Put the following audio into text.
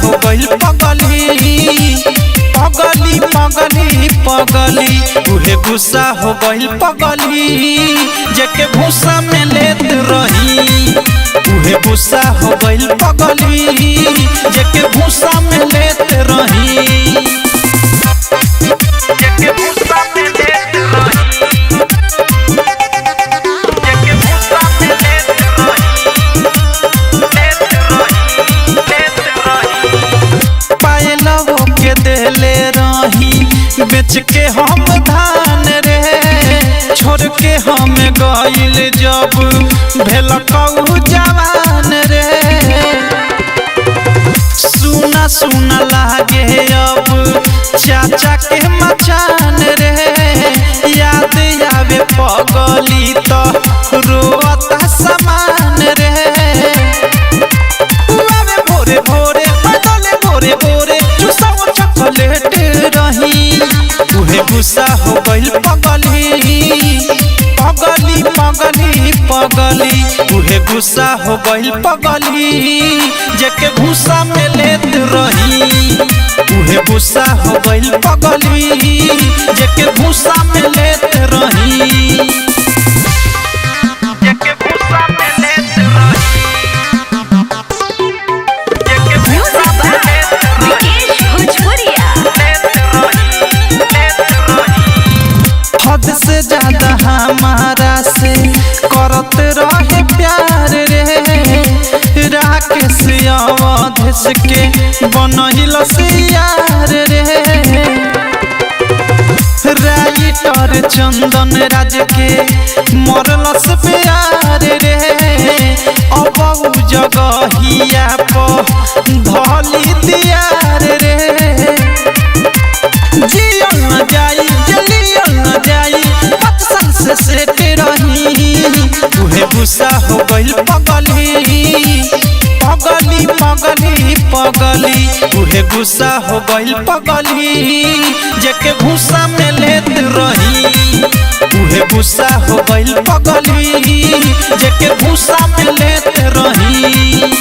हो गइल पगली पगली पगली पगली उहे गुस्सा हो गइल पगली जेके भूसा में लेत रही उहे गुस्सा हो गइल पगली जेके भूसा में लेत रही जेके भूसा में लेत रही जेके भूसा में लेत रही पायलवो के देले रही बेच के हम धान रे छोड़ के हम गइल जब भेलकऊ जवान रे सुना सुना लागे अब चाचा के मचान रे याद आवे पगली तो रोता समान रे आवे भोरे भोरे बदले भोरे भोरे चुसाओ चॉकलेट रही उहे गुस्सा हो गइल पगली पगली पगली पगली उहे गुस्सा हो गइल पगली जेके भूसा में लेत रही उहे गुस्सा हो गइल पगली जेके भूसा में लेत रही जेके भूसा में लेत रही जेके भूसा में लेत हद से ज्यादा हमारा से करत रहे प्यार रे राकेश अवधेश के बनहिल से यार रे राइटर चंदन राज के मरलस प्यार रे अब जगहिया पर धली दियार रे जियल न जाई जलियल न जाई पत्सन से सेट रही उहे गुस्सा हो गइल पगली पगली पगली पगली उहे गुस्सा हो गइल पगली जेके भूसा में लेत रही उहे गुस्सा हो गइल पगली जेके भूसा में लेत रही।